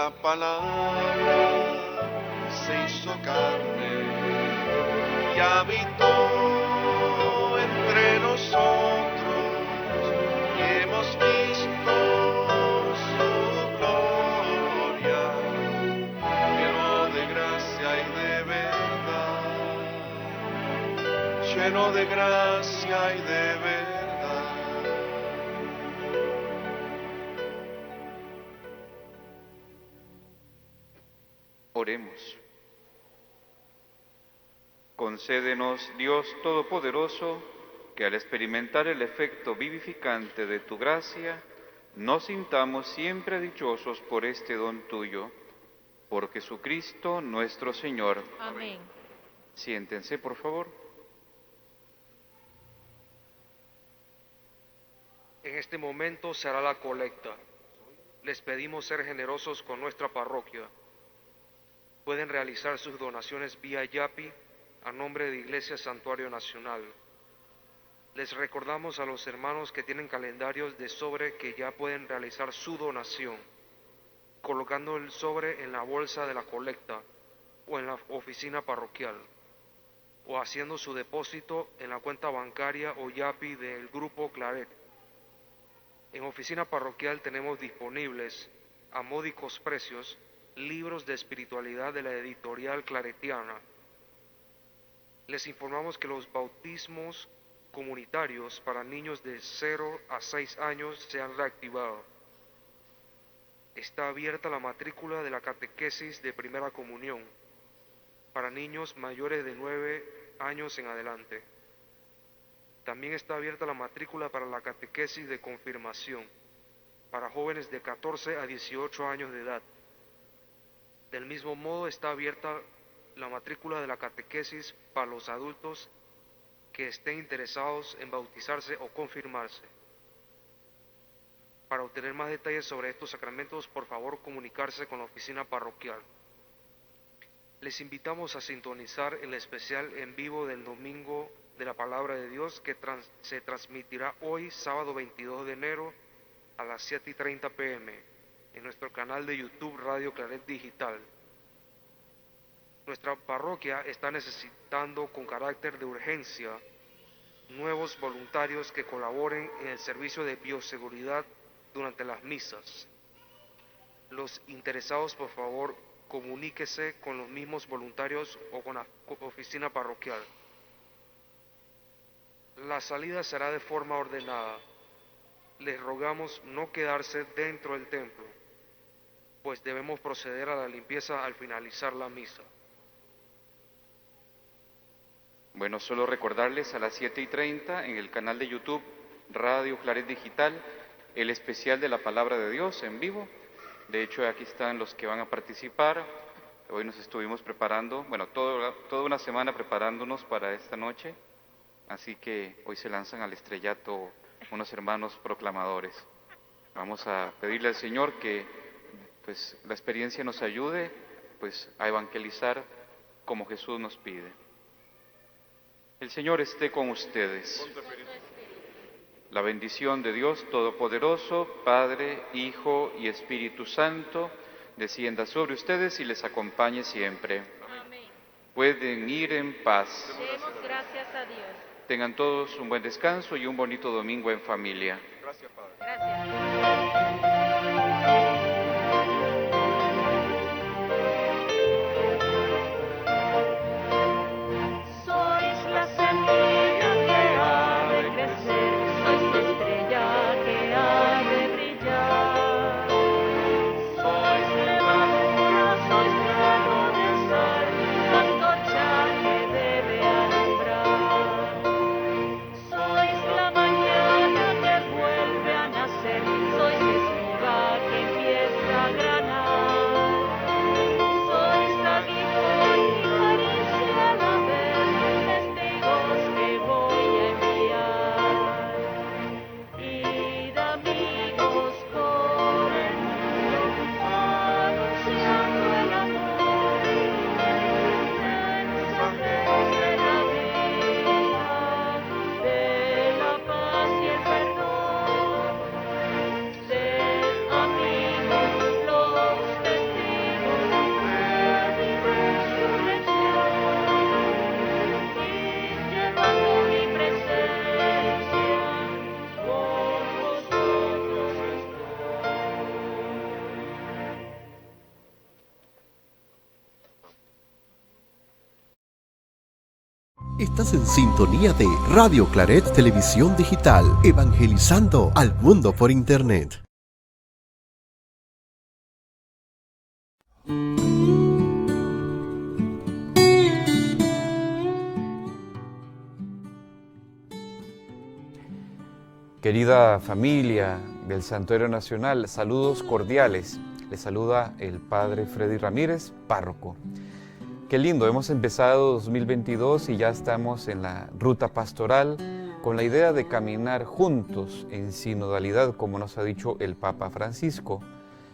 la palabra se hizo carne y habitó entre nosotros y hemos visto su gloria, lleno de gracia y de verdad, lleno de gracia y de verdad. Oremos. Concédenos, Dios Todopoderoso, que al experimentar el efecto vivificante de tu gracia, nos sintamos siempre dichosos por este don tuyo. Por Jesucristo nuestro Señor. Amén. Siéntense, por favor. En este momento se hará la colecta. Les pedimos ser generosos con nuestra parroquia. Pueden realizar sus donaciones vía Yapi a nombre de Iglesia Santuario Nacional. Les recordamos a los hermanos que tienen calendarios de sobre que ya pueden realizar su donación, colocando el sobre en la bolsa de la colecta o en la oficina parroquial, o haciendo su depósito en la cuenta bancaria o Yapi del Grupo Claret. En oficina parroquial tenemos disponibles, a módicos precios, libros de espiritualidad de la editorial claretiana. Les informamos que los bautismos comunitarios para niños de 0 a 6 años se han reactivado. Está abierta la matrícula de la catequesis de primera comunión para niños mayores de 9 años en adelante. También está abierta la matrícula para la catequesis de confirmación para jóvenes de 14 a 18 años de edad. Del mismo modo está abierta la matrícula de la catequesis para los adultos que estén interesados en bautizarse o confirmarse. Para obtener más detalles sobre estos sacramentos, por favor comunicarse con la oficina parroquial. Les invitamos a sintonizar el especial en vivo del Domingo de la Palabra de Dios que se transmitirá hoy, sábado 22 de enero, a las 7:30 p.m. en nuestro canal de YouTube Radio Claret Digital. Nuestra parroquia está necesitando con carácter de urgencia nuevos voluntarios que colaboren en el servicio de bioseguridad durante las misas. Los interesados, por favor, comuníquese con los mismos voluntarios o con la oficina parroquial. La salida será de forma ordenada. Les rogamos no quedarse dentro del templo, pues debemos proceder a la limpieza al finalizar la misa. Bueno, solo recordarles a las 7:30 en el canal de YouTube Radio Claret Digital el especial de la Palabra de Dios en vivo. De hecho, aquí están los que van a participar. Hoy nos estuvimos preparando, toda una semana preparándonos para esta noche, así que hoy se lanzan al estrellato unos hermanos proclamadores. Vamos a pedirle al Señor que la experiencia nos ayude a evangelizar como Jesús nos pide. El Señor esté con ustedes. La bendición de Dios Todopoderoso, Padre, Hijo y Espíritu Santo, descienda sobre ustedes y les acompañe siempre. Amén. Pueden ir en paz. Demos gracias a Dios. Tengan todos un buen descanso y un bonito domingo en familia. Gracias, Padre. Gracias. Sois la mañana que vuelve a nacer, sois estiva que Estás en sintonía de Radio Claret Televisión Digital, evangelizando al mundo por Internet. Querida familia del Santuario Nacional, saludos cordiales. Les saluda el Padre Freddy Ramírez, párroco. Qué lindo, hemos empezado 2022 y ya estamos en la ruta pastoral con la idea de caminar juntos en sinodalidad, como nos ha dicho el Papa Francisco.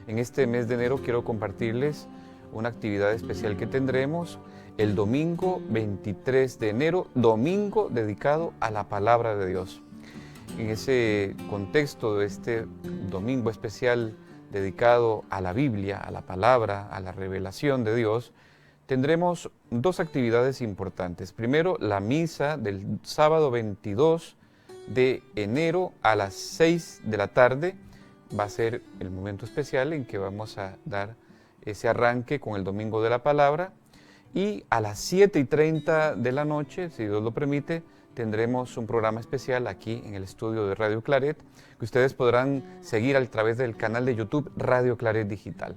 En este mes de enero quiero compartirles una actividad especial que tendremos el domingo 23 de enero, domingo dedicado a la Palabra de Dios. En ese contexto de este domingo especial dedicado a la Biblia, a la Palabra, a la revelación de Dios, tendremos dos actividades importantes. Primero, la misa del sábado 22 de enero a las 6 de la tarde. Va a ser el momento especial en que vamos a dar ese arranque con el Domingo de la Palabra. Y a las 7:30 de la noche, si Dios lo permite, tendremos un programa especial aquí en el estudio de Radio Claret, que ustedes podrán seguir a través del canal de YouTube Radio Claret Digital.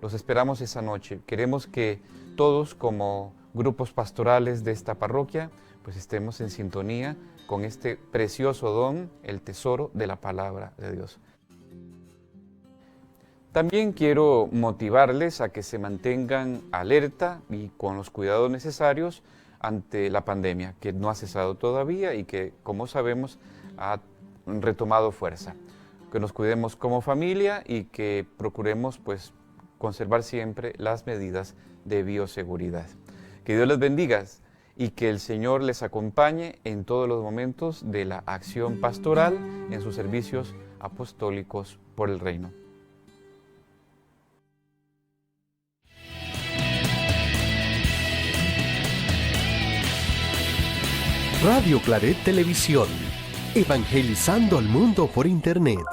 Los esperamos esa noche. Queremos que todos como grupos pastorales de esta parroquia, pues estemos en sintonía con este precioso don, el tesoro de la palabra de Dios. También quiero motivarles a que se mantengan alerta y con los cuidados necesarios ante la pandemia, que no ha cesado todavía y que, como sabemos, ha retomado fuerza. Que nos cuidemos como familia y que procuremos, pues, conservar siempre las medidas de bioseguridad. Que Dios les bendiga y que el Señor les acompañe en todos los momentos de la acción pastoral en sus servicios apostólicos por el reino. Radio Claret Televisión, evangelizando al mundo por Internet.